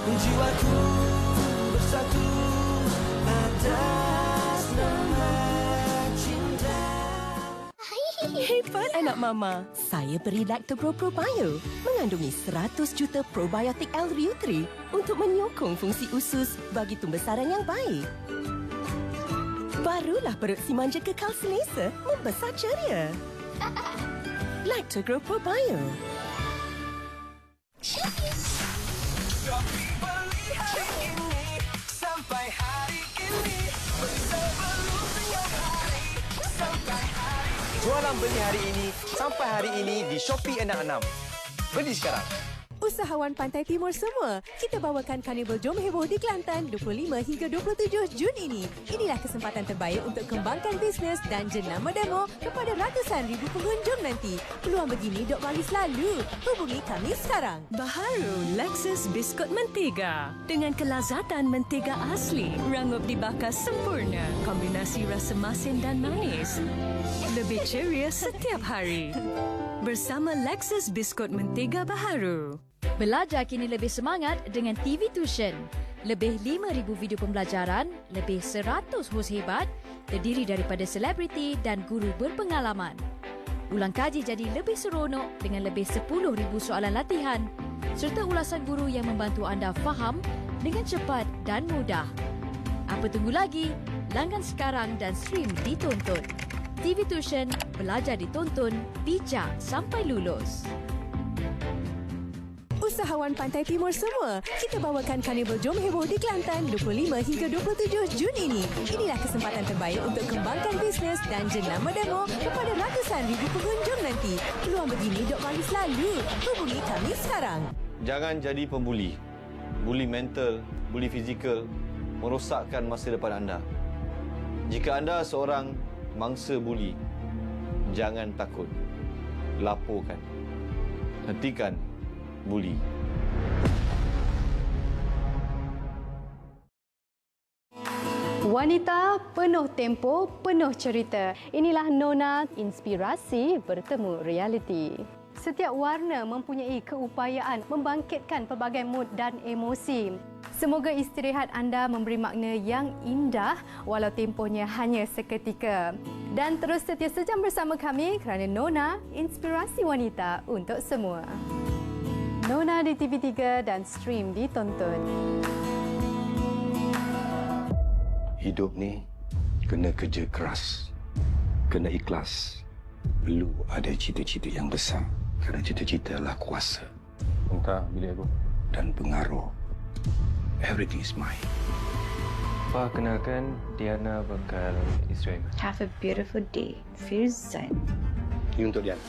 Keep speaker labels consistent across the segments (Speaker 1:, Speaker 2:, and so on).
Speaker 1: Jiwaku bersatu atas nama cinta.
Speaker 2: Hebat anak mama. Saya beri Lactogro Pro Bio. Mengandungi 100 juta probiotik L-Reutri untuk menyokong fungsi usus bagi pembesaran yang baik. Barulah perut si manja kekal selesa membesar ceria. Lactogro Pro Bio.
Speaker 3: Jualan beli hari ini sampai hari ini di Shopee Enam. Beli sekarang.
Speaker 4: Usahawan Pantai Timur semua, kita bawakan Karnival Jom Heboh di Kelantan 25 hingga 27 Jun ini. Inilah kesempatan terbaik untuk kembangkan bisnes dan jenama demo kepada ratusan ribu pengunjung nanti. Peluang begini dok bagi selalu. Hubungi kami sekarang.
Speaker 2: Baharu Lexus Biskut Mentega. Dengan kelazatan mentega asli, rangup dibakar sempurna. Kombinasi rasa masin dan manis. Lebih ceria setiap hari. Bersama Lexus Biskut Mentega Baharu.
Speaker 5: Belajar kini lebih semangat dengan TV Tuition. Lebih 5,000 video pembelajaran, lebih 100 hos hebat, terdiri daripada selebriti dan guru berpengalaman. Ulang kaji jadi lebih seronok dengan lebih 10,000 soalan latihan serta ulasan guru yang membantu anda faham dengan cepat dan mudah. Apa tunggu lagi? Langgan sekarang dan stream ditonton. TV Tuition, belajar ditonton, bijak sampai lulus.
Speaker 4: Usahawan Pantai Timur semua, kita bawakan Karnival Jom Heboh di Kelantan 25 hingga 27 Jun ini. Inilah kesempatan terbaik untuk kembangkan bisnes dan jenama demo kepada ratusan ribu pengunjung nanti. Peluang begini dok bagi selalu. Hubungi kami sekarang.
Speaker 3: Jangan jadi pembuli. Buli mental, buli fizikal merosakkan masa depan anda. Jika anda seorang mangsa buli, jangan takut. Laporkan. Hentikan buli.
Speaker 6: Wanita penuh tempo, penuh cerita. Inilah Nona, inspirasi bertemu realiti. Setiap warna mempunyai keupayaan membangkitkan pelbagai mood dan emosi. Semoga istirahat anda memberi makna yang indah walau tempohnya hanya seketika. Dan terus setia sejam bersama kami kerana Nona, inspirasi wanita untuk semua. Nona di TV3 dan stream ditonton.
Speaker 7: Hidup ni kena kerja keras, kena ikhlas. Perlu ada cita-cita yang besar. Kerana cita-cita adalah kuasa.
Speaker 8: Entah bila aku.
Speaker 7: Dan pengaruh. Everything is mine.
Speaker 8: Pa, kenalkan Diana bakal isteri Aiman.
Speaker 9: Have a beautiful day, Firzan.
Speaker 7: Ini untuk Diana.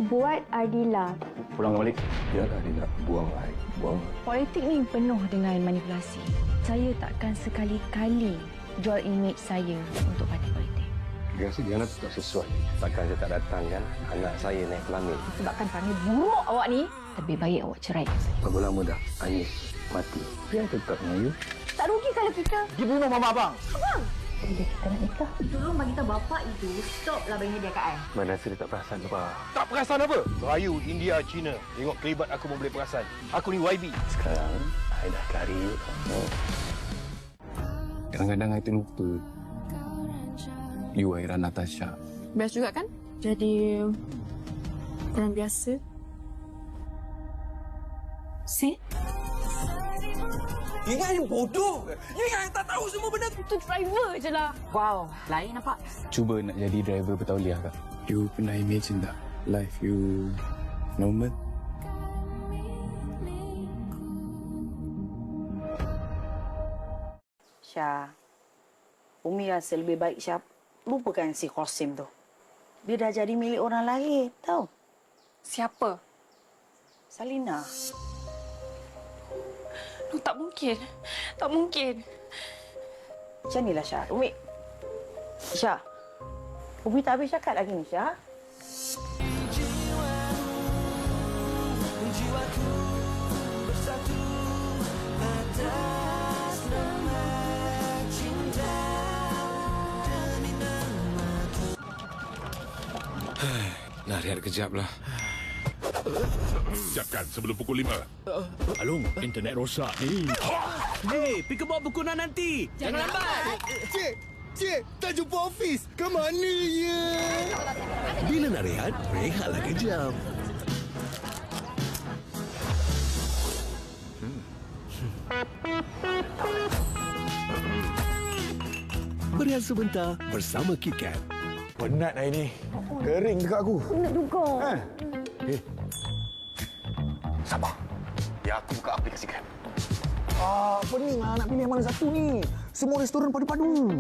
Speaker 9: Buat Adila.
Speaker 7: Pulang balik. Biarlah dia nak buang air. Buang.
Speaker 9: Politik ni penuh dengan manipulasi. Saya takkan sekali-kali jual imej saya untuk parti politik.
Speaker 7: Saya rasa Diana tu tak sesuai. Takkan saya tak datang kan anak saya naik pelangit.
Speaker 9: Sebabkan perangai buruk awak ni, lebih baik awak cerai.
Speaker 7: Berapa lama dah Anis mati? Dia tetap dengan you.
Speaker 9: Tak rugi kalau kita...
Speaker 7: Dia bunuh mama abang.
Speaker 9: Abang! Bila kita nak nikah, tolong bagi tahu bapak itu stoplah bagi dia kat I.
Speaker 8: Mana rasa dia tak perasan ke, Pa?
Speaker 7: Tak perasan apa? Melayu, India, Cina. Tengok kelibat aku pun boleh perasan. Aku ni YB. Sekarang, I dah cari. Kadang-kadang I terlupa. You, Aira Natasha.
Speaker 10: Best juga kan? Jadi orang biasa. See?
Speaker 3: You ingat yang bodoh ke? You ingat yang tak tahu semua benda tu?
Speaker 9: Itu driver je lah. Wow, lain nampak.
Speaker 8: Cuba nak jadi driver bertauliah kak. You pernah imagine tak? Life you normal?
Speaker 11: Syah, Umi rasa lebih baik Syah lupakan si Qasim tu. Dia dah jadi milik orang lain, tahu?
Speaker 10: Siapa?
Speaker 11: Salina.
Speaker 10: No, tak mungkin. Tak mungkin.
Speaker 11: Macam inilah Syah. Umi. Syah. Umi tak habis cakap lagi ni Syah.
Speaker 12: Nak rehat kejap lah. Siapkan sebelum pukul 5.
Speaker 13: Alung, internet rosak ni.
Speaker 14: Hei, pergi ke bawah buku nanti. Jangan lambat.
Speaker 15: Cik, tak jumpa ofis. Ke mana ya?
Speaker 16: Bila nak rehatlah kejap. Berehat sebentar bersama KitKat.
Speaker 15: Penat hari ni. Kering dekat aku.
Speaker 9: Penat juga.
Speaker 15: Sabar. Ya, aku buka aplikasi Grab. Pening lah nak pilih mana satu ni. Semua restoran padu-padu.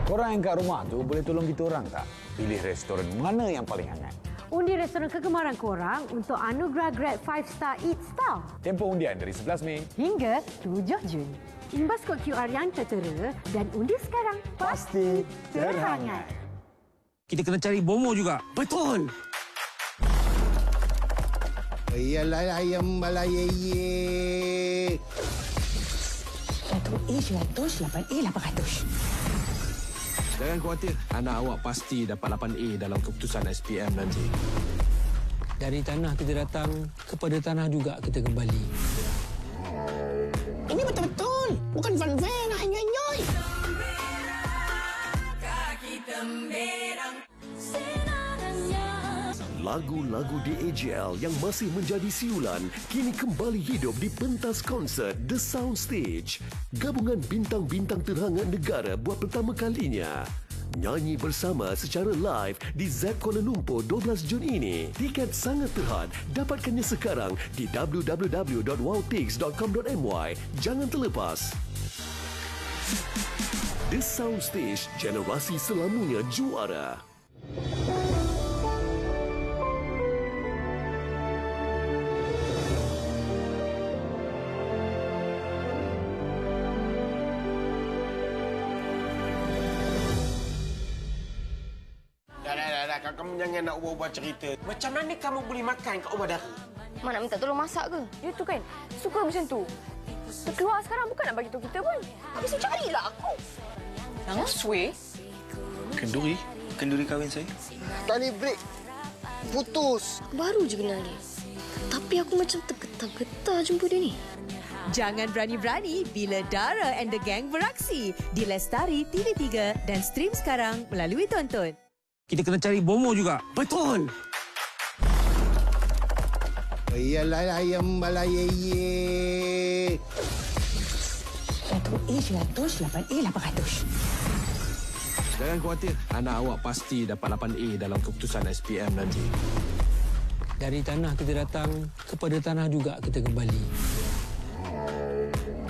Speaker 15: Korang yang kat rumah tu boleh tolong kita orang tak? Pilih restoran mana yang paling hangat.
Speaker 17: Undi restoran kegemaran korang untuk anugerah Grab 5-star Eat Star.
Speaker 15: Tempoh undian dari 11 Mei
Speaker 17: hingga 7 Jun. Imbas kod QR yang tertera dan undi sekarang.
Speaker 15: Pasti terhangat.
Speaker 14: Kita kena cari Bomo juga.
Speaker 16: Betul.
Speaker 15: Yalah ayam balayeye.
Speaker 11: 1A 100, 8A 800.
Speaker 13: Jangan khawatir, anak awak pasti dapat 8A dalam keputusan SPM nanti. Dari tanah kita datang, kepada tanah juga kita kembali.
Speaker 11: Ini betul-betul. Bukan fanfare nak nyanyi.
Speaker 16: Lagu-lagu DAJL yang masih menjadi siulan kini kembali hidup di pentas konsert The Soundstage. Gabungan bintang-bintang terhangat negara buat pertama kalinya. Nyanyi bersama secara live di Z Kuala Lumpur 12 Jun ini. Tiket sangat terhad. Dapatkannya sekarang di www.wowtix.com.my. Jangan terlepas. The Soundstage, generasi selamanya juara.
Speaker 18: Kamu jangan nak ubah-ubah cerita. Macam mana kamu boleh makan kat rumah Dara?
Speaker 10: Mak nak minta tolong masak ke? Dia tu kan suka macam tu. Keluar sekarang bukan nak bagi tahu kita pun. Habis saya carilah aku. Jangan sway.
Speaker 18: Kenduri kahwin saya.
Speaker 15: Tali break. Putus.
Speaker 10: Baru je kenal dia. Tapi aku macam tergetar-getar jumpa dia ni.
Speaker 4: Jangan berani-berani bila Dara and the Gang beraksi di Lestari TV3 dan stream sekarang melalui Tonton.
Speaker 14: Kita kena cari Bomo juga.
Speaker 16: Betul.
Speaker 15: Yalah ayam balayeye.
Speaker 11: 1A 100, 8A 800.
Speaker 13: Jangan khawatir, anak awak pasti dapat 8A dalam keputusan SPM nanti. Dari tanah kita datang, kepada tanah juga kita kembali.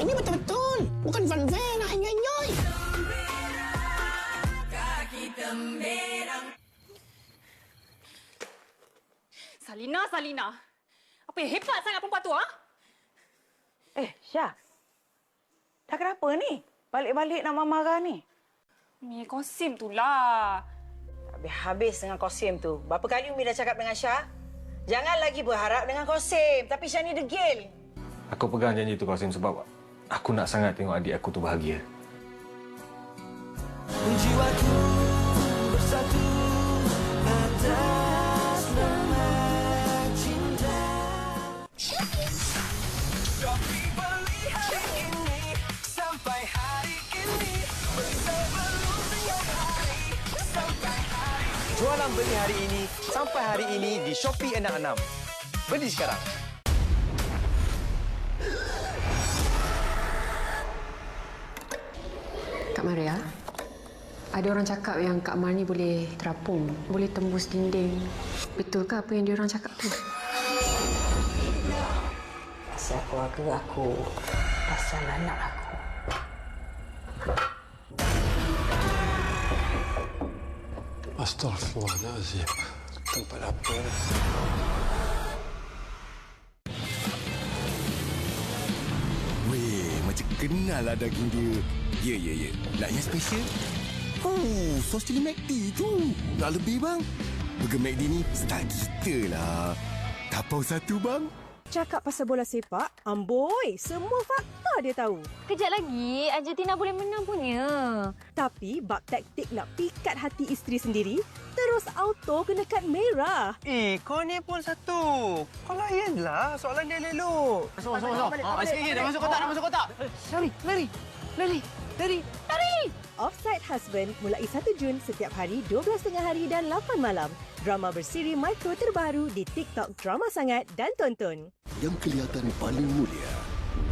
Speaker 11: Ini betul-betul. Bukan fanfare nak nyanyi.
Speaker 10: Salina. Apa yang hebat sangat perempuan tu, ha?
Speaker 11: Syah. Dah kenapa ni? Balik-balik nak marah ni.
Speaker 10: Ni Kosim tu lah.
Speaker 11: Habis dengan Kosim tu. Berapa kali Umi dah cakap dengan Syah? Jangan lagi berharap dengan Kosim. Tapi Syah ni degil.
Speaker 3: Aku pegang janji tu Qasim sebab aku nak sangat tengok adik aku tu bahagia.
Speaker 1: Jiwaku bersatu atas nama cinta. Shopee beli hari ini sampai hari ini. Beli sebelum siang hari sampai hari ini.
Speaker 3: Jualan beli hari ini sampai hari ini di Shopee 66. Beli sekarang.
Speaker 19: Kak Maria, ada orang cakap yang Kak Mar ni boleh terapung, boleh tembus dinding. Betulkah apa yang diorang cakap tu?
Speaker 11: Pasal keluarga aku, pasal anak aku.
Speaker 8: Astaghfirullahalazim. Tempat apa?
Speaker 16: Weh, macam kenal lah daging dia. Ya. Nak yang special? Oh, sos cili McD tu. Nak lebih, bang? Burger McD ni style kita lah. Tapau satu, bang.
Speaker 4: Cakap pasal bola sepak, amboi, semua fakta dia tahu.
Speaker 10: Kejap lagi, Argentina boleh menang punya.
Speaker 4: Tapi bab taktik nak pikat hati isteri sendiri, terus auto kena kad merah.
Speaker 3: Kau ni pun satu. Kau layanlah soalan dia elok.
Speaker 18: Masuk. Sikit, dah masuk kotak. Lari.
Speaker 4: Offside Husband mulai 1 Jun setiap hari 12 tengah hari dan 8 malam. Drama bersiri Micro terbaru di TikTok Drama Sangat dan Tonton.
Speaker 16: Yang kelihatan paling mulia,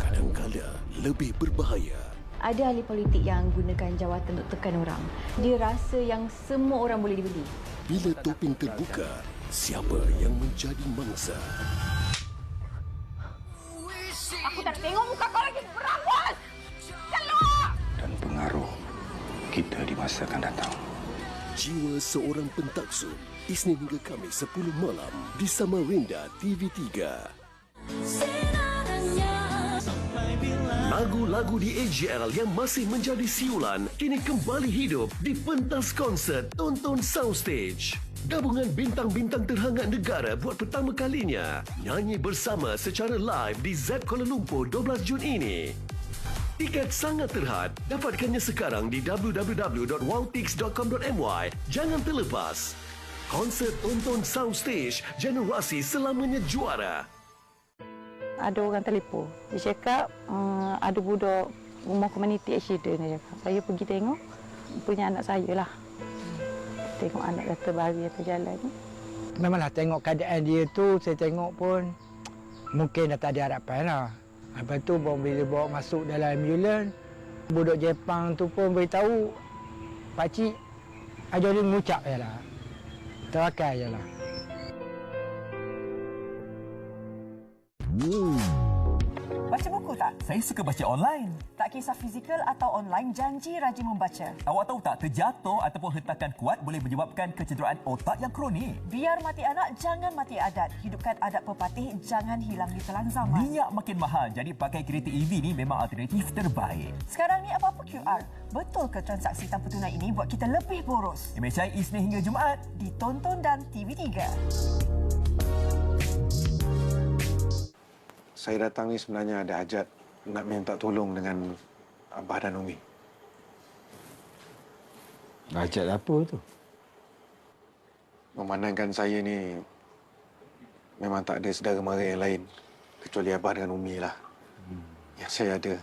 Speaker 16: kadang-kadang lebih berbahaya.
Speaker 9: Ada ahli politik yang gunakan jawatan untuk tekan orang. Dia rasa yang semua orang boleh dibeli.
Speaker 16: Bila topeng terbuka, siapa yang menjadi mangsa?
Speaker 10: Aku tak nak tengok muka kau lagi. Berawat! Keluar!
Speaker 7: Dan pengaruh kita di masa akan datang.
Speaker 16: Jiwa seorang pentaksub, Isnin hingga Khamis 10 malam di Samarinda TV3. Lagu-lagu di AJL yang masih menjadi siulan kini kembali hidup di pentas konsert Tonton Soundstage. Gabungan bintang-bintang terhangat negara buat pertama kalinya nyanyi bersama secara live di Z Kuala Lumpur 12 Jun ini. Tiket sangat terhad. Dapatkannya sekarang di www.wowtix.com.my. Jangan terlepas. Konsert Tonton Soundstage, generasi selamanya juara.
Speaker 11: Ada orang telefon. Dia cakap ada budak rumah komuniti accident. Dia cakap. Saya pergi tengok. Punya anak saya lah. Tengok anak dia terbaring atas jalan ni.
Speaker 20: Memanglah tengok keadaan dia tu, saya tengok pun mungkin dah tak ada harapan lah. Lepas tu bila bawa masuk dalam ambulans, budak Jepang tu pun beritahu, pakcik ajar dia mengucap je lah. Tawakal je lah.
Speaker 21: Baca buku tak? Saya suka baca online. Tak kisah fizikal atau online, janji rajin membaca. Awak tahu tak, terjatuh ataupun hentakan kuat boleh menyebabkan kecederaan otak yang kronik.
Speaker 11: Biar mati anak, jangan mati adat. Hidupkan adat pepatih, jangan hilang di telan zaman.
Speaker 21: Minyak makin mahal, jadi pakai kereta EV ni memang alternatif terbaik.
Speaker 11: Sekarang ni apa-apa QR. Betul ke transaksi tanpa tunai ini buat kita lebih boros?
Speaker 21: MHI Isnin hingga Jumaat
Speaker 11: di Tonton dan TV3.
Speaker 7: Saya datang ni sebenarnya ada hajat nak minta tolong dengan Abah dan Umi.
Speaker 20: Hajat apa tu?
Speaker 7: Memandangkan saya ni memang tak ada saudara mara yang lain kecuali Abah dengan Umi lah. Yang saya ada.